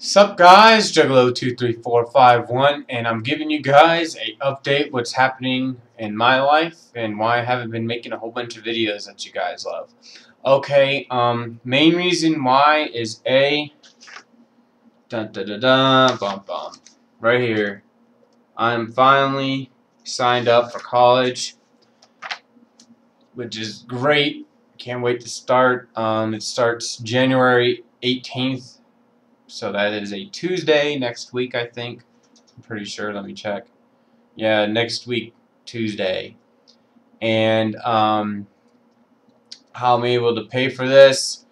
Sup guys, Juggalo23451, and I'm giving you guys a update what's happening in my life and why I haven't been making a whole bunch of videos that you guys love. Okay, main reason why is right here. I'm finally signed up for college, which is great. Can't wait to start. It starts January 18th. So that is a Tuesday next week, I think. I'm pretty sure. Let me check. Yeah, next week, Tuesday. And how I'm able to pay for this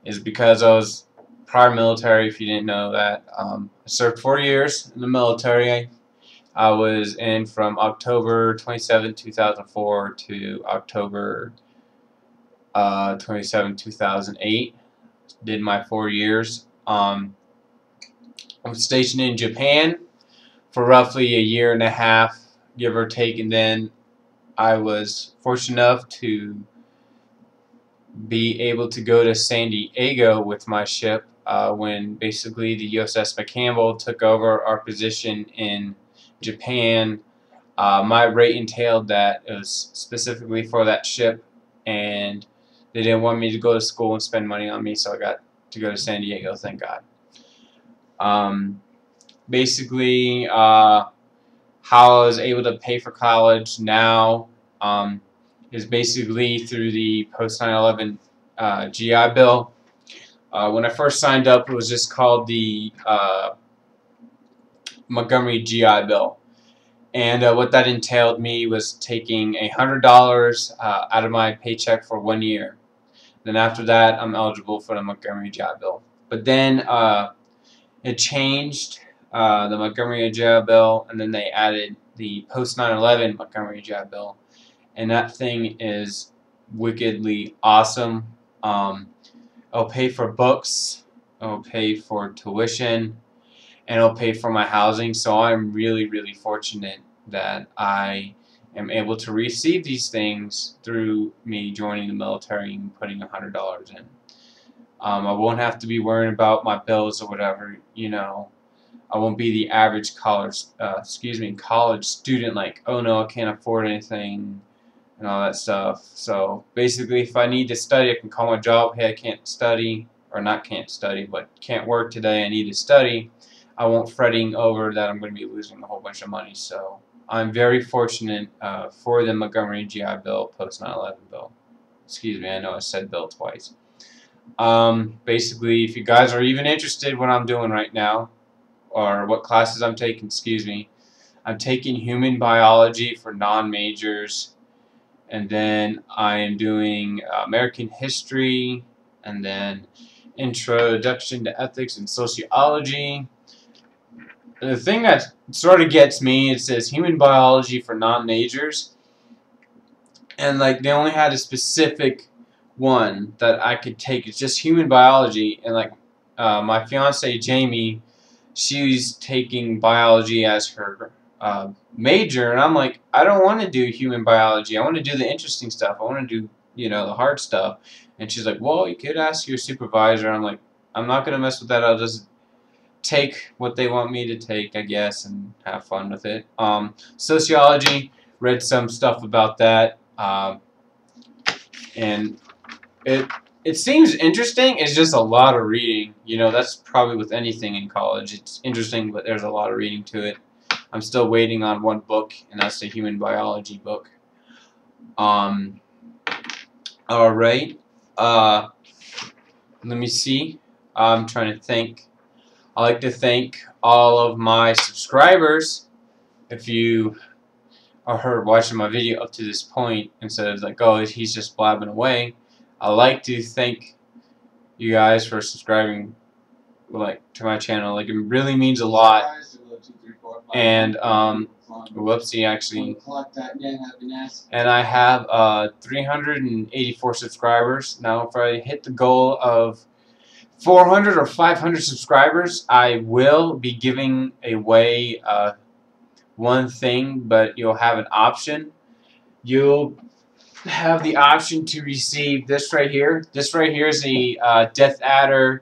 is because I was prior military, if you didn't know that. I served 4 years in the military. I was in from October 27, 2004 to October 27, 2008. Did my 4 years. I was stationed in Japan for roughly a year and a half, give or take, and then I was fortunate enough to be able to go to San Diego with my ship when basically the USS McCampbell took over our position in Japan. My rate entailed that it was specifically for that ship, and they didn't want me to go to school and spend money on me, so I got to go to San Diego, thank God. Basically, how I was able to pay for college now is basically through the post 9/11 GI Bill. When I first signed up, it was just called the Montgomery GI Bill, and what that entailed me was taking $100 out of my paycheck for 1 year. Then after that, I'm eligible for the Montgomery GI Bill. But then it changed. The Montgomery GI Bill, and then they added the post 9/11 Montgomery GI Bill, and that thing is wickedly awesome. It'll pay for books, it'll pay for tuition, and it'll pay for my housing. So I'm really fortunate that I am able to receive these things through me joining the military and putting $100 in. I won't have to be worrying about my bills or whatever, you know. I won't be the average college student like, oh no, I can't afford anything and all that stuff. So basically, if I need to study, I can call my job, hey, I can't study, or not can't study, but can't work today, I need to study. I won't fretting over that I'm going to be losing a whole bunch of money. So I'm very fortunate for the Montgomery GI Bill, post 9/11 bill. Excuse me, I know I said bill twice. Basically, if you guys are even interested in what I'm doing right now, or what classes I'm taking, excuse me. I'm taking human biology for non-majors, and then I am doing American history, and then introduction to ethics and sociology. And the thing that sort of gets me, it says human biology for non-majors, and like they only had a specific one that I could take. It's just human biology, and like my fiance Jamie, she's taking biology as her major, and I'm like, I don't want to do human biology. I want to do the interesting stuff. I want to do, you know, the hard stuff. And she's like, well, you could ask your supervisor. I'm like, I'm not gonna mess with that. I'll just take what they want me to take, I guess, and have fun with it. Sociology, read some stuff about that, and it seems interesting. It's just a lot of reading. You know, that's probably with anything in college. It's interesting, but there's a lot of reading to it. I'm still waiting on one book, and that's the human biology book. Alright. Let me see. I'm trying to think. I like to thank all of my subscribers. If you are watching my video up to this point, instead of like, oh, he's just blabbing away, I like to thank you guys for subscribing, like, to my channel. Like, it really means a lot. And whoopsie, actually, and I have 384 subscribers now. If I hit the goal of 400 or 500 subscribers, I will be giving away one thing, but you'll have an option. You'll have the option to receive this right here. This right here is a Death Adder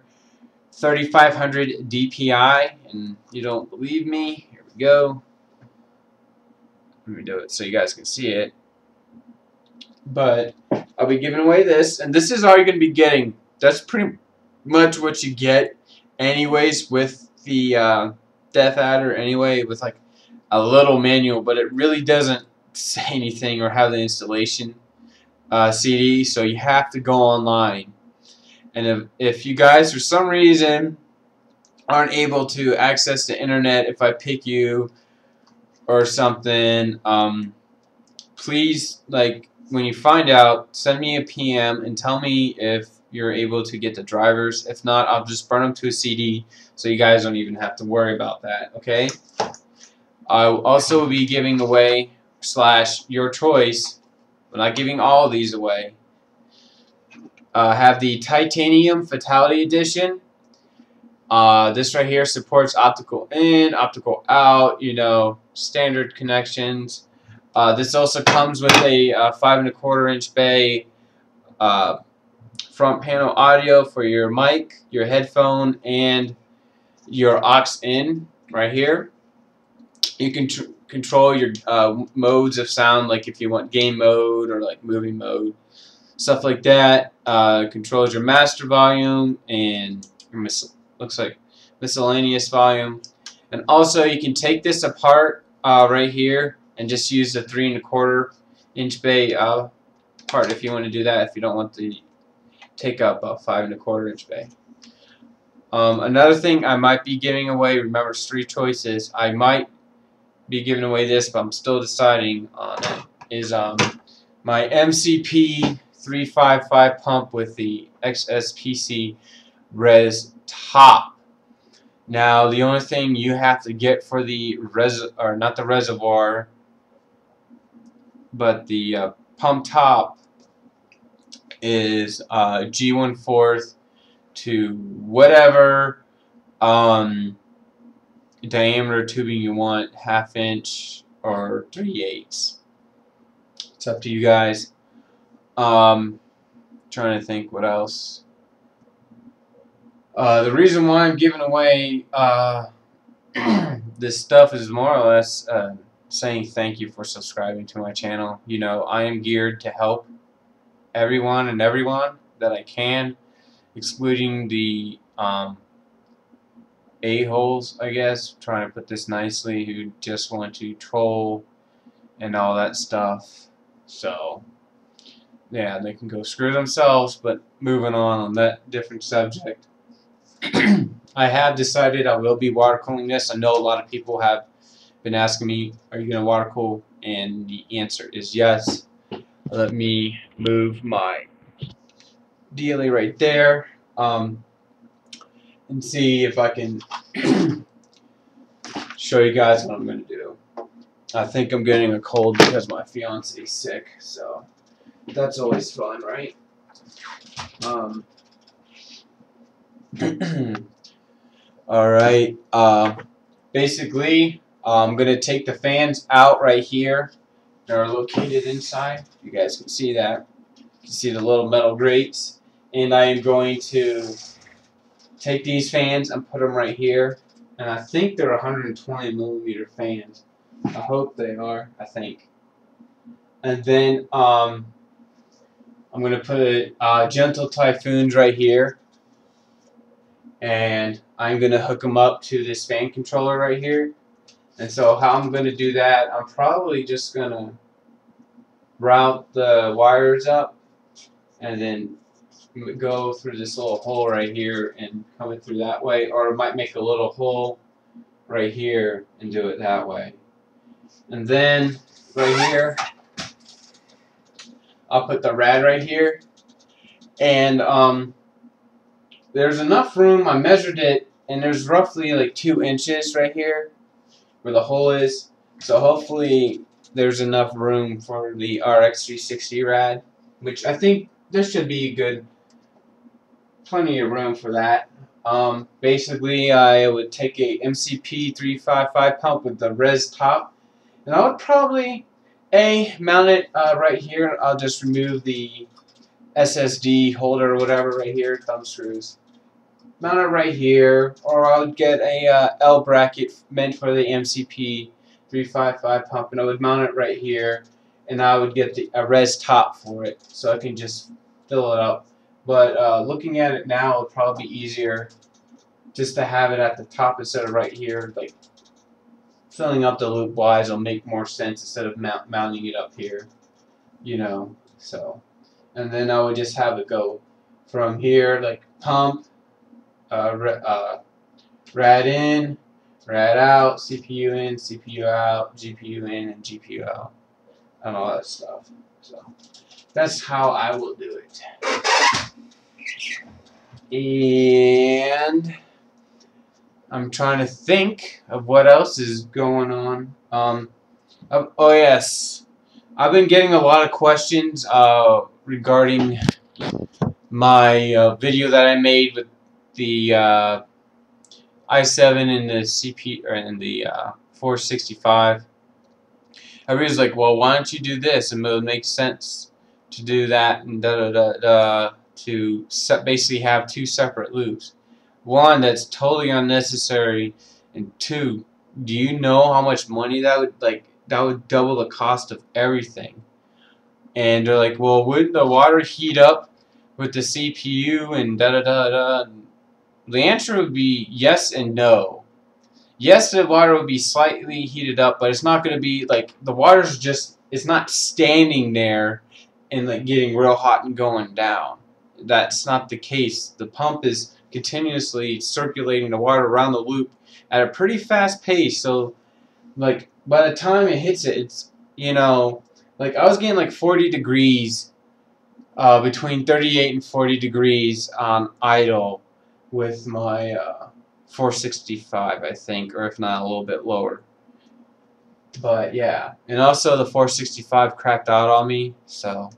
3500 DPI, and you don't believe me, here we go. Let me do it so you guys can see it. But I'll be giving away this, and this is all you're going to be getting. That's pretty much what you get anyways with the Death Adder anyway, with like a little manual, but it really doesn't say anything or have the installation CD, so you have to go online. And if you guys for some reason aren't able to access the internet, if I pick you or something, please, like, when you find out, send me a PM and tell me if you're able to get the drivers. If not, I'll just burn them to a CD so you guys don't even have to worry about that, okay? I'll also be giving away, / your choice, but not giving all of these away. Have the Titanium Fatality Edition. This right here supports optical in, optical out, you know, standard connections. This also comes with a 5 1/4 inch bay front panel audio for your mic, your headphone, and your aux in right here. You can control your modes of sound, like if you want game mode or like movie mode, stuff like that. Controls your master volume and your looks like miscellaneous volume. And also you can take this apart right here and just use the 3 1/4 inch bay part if you want to do that, if you don't want to take up a 5 1/4 inch bay. Another thing I might be giving away, remember it's 3 choices, I might be giving away this, but I'm still deciding on it, is my MCP 355 pump with the XSPC res top. Now the only thing you have to get for the not the reservoir, but the pump top is G1/4 to whatever diameter tubing you want, 1/2 inch or 3/8. It's up to you guys. Trying to think what else. The reason why I'm giving away this stuff is more or less saying thank you for subscribing to my channel. You know, I am geared to help everyone and everyone that I can, excluding the a-holes, I guess, trying to put this nicely, who just want to troll and all that stuff. So yeah, they can go screw themselves. But moving on that different subject, I have decided I will be water cooling this. I know a lot of people have been asking me, are you going to water cool? And the answer is yes. Let me move my dealie right there and see if I can show you guys what I'm going to do. I think I'm getting a cold because my fiance is sick, so that's always fun, right? Alright, basically, I'm going to take the fans out right here. They're located inside. You guys can see that. You can see the little metal grates. And I am going to take these fans and put them right here. And I think they're 120mm fans. I hope they are, I think. And then I'm going to put Gentle Typhoons right here. And I'm going to hook them up to this fan controller right here. And so how I'm going to do that, I'm probably just going to route the wires up and then go through this little hole right here and come it through that way. Or I might make a little hole right here and do it that way. And then right here, I'll put the rad right here. And there's enough room. I measured it, and there's roughly like 2 inches right here where the hole is. So hopefully there's enough room for the RX360 rad, which I think there should be good, plenty of room for that. Basically, I would take a MCP 355 pump with the res top, and I would probably mount it right here. I'll just remove the SSD holder or whatever right here, thumb screws. mount it right here, or I would get a L bracket meant for the MCP 355 pump, and I would mount it right here, and I would get a res top for it, so I can just fill it up. But looking at it now, it would probably be easier just to have it at the top instead of right here. Like filling up the loop wise will make more sense instead of mounting it up here, you know. So, and then I would just have it go from here, like pump, rad in, rad out, CPU in, CPU out, GPU in, and GPU out, and all that stuff. So that's how I will do it. And I'm trying to think of what else is going on. Oh yes, I've been getting a lot of questions regarding my video that I made with the i7 and the CP and the 465. Everybody's like, well, why don't you do this? And it would make sense to do that and to basically have two separate loops. One, that's totally unnecessary, and two, do you know how much money that would that would double the cost of everything? And they're like, well, wouldn't the water heat up with the CPU and The answer would be yes and no. Yes, the water would be slightly heated up, but it's not going to be like the water's just, it's not standing there and like getting real hot and going down. That's not the case. The pump is continuously circulating the water around the loop at a pretty fast pace. So like by the time it hits it, it's, you know, like I was getting like 40 degrees, between 38 and 40 degrees on idle with my 465, I think, or if not a little bit lower. But yeah, and also the 465 crapped out on me, so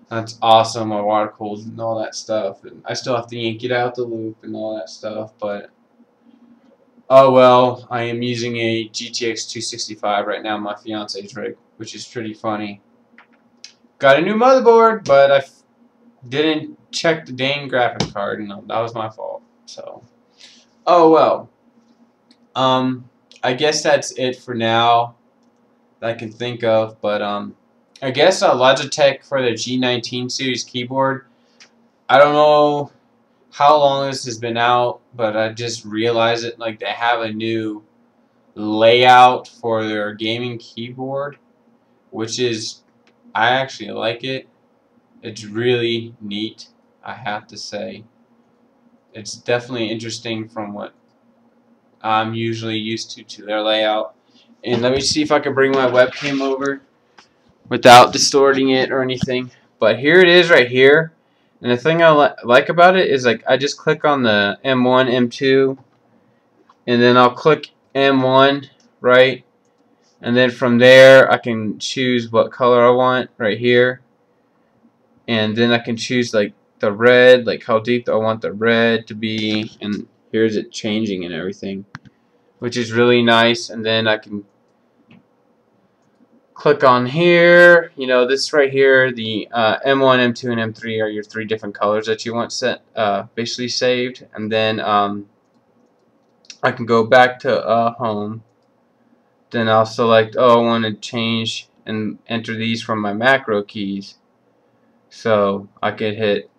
that's awesome. My water cooled and all that stuff, and I still have to yank it out the loop and all that stuff, but oh well. I am using a GTX 265 right now, my fiance's rig, which is pretty funny. Got a new motherboard, but I didn't check the dang graphic card, and that was my fault. So, oh well. I guess that's it for now that I can think of, but I guess Logitech for the G19 series keyboard. I don't know how long this has been out, but I just realized it. Like they have a new layout for their gaming keyboard, which is, I actually like it. It's really neat, I have to say. It's definitely interesting from what I'm usually used to their layout. And let me see if I can bring my webcam over without distorting it or anything. But here it is right here. And the thing I like about it is like I just click on the M1, M2, and then I'll click M1, right? And then from there I can choose what color I want right here. And then I can choose like the red, like how deep I want the red to be, and here's it changing and everything, which is really nice. And then I can click on here, you know, this right here, the M1, M2, and M3 are your three different colors that you want set, basically saved. And then I can go back to home. Then I'll select, oh, I want to change and enter these from my macro keys. So I could hit,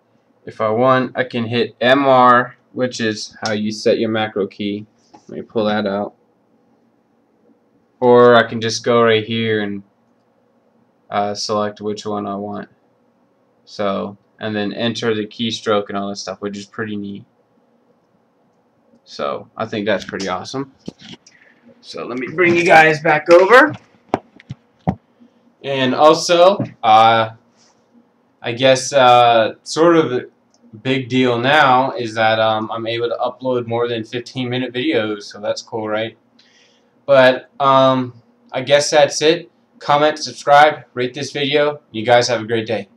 if I want, I can hit MR, which is how you set your macro key. Let me pull that out. Or I can just go right here and select which one I want. So, and then enter the keystroke and all that stuff, which is pretty neat. So I think that's pretty awesome. So let me bring you guys back over. And also, I guess sort of a big deal now is that I'm able to upload more than 15-minute videos, so that's cool, right? But I guess that's it. Comment, subscribe, rate this video. You guys have a great day.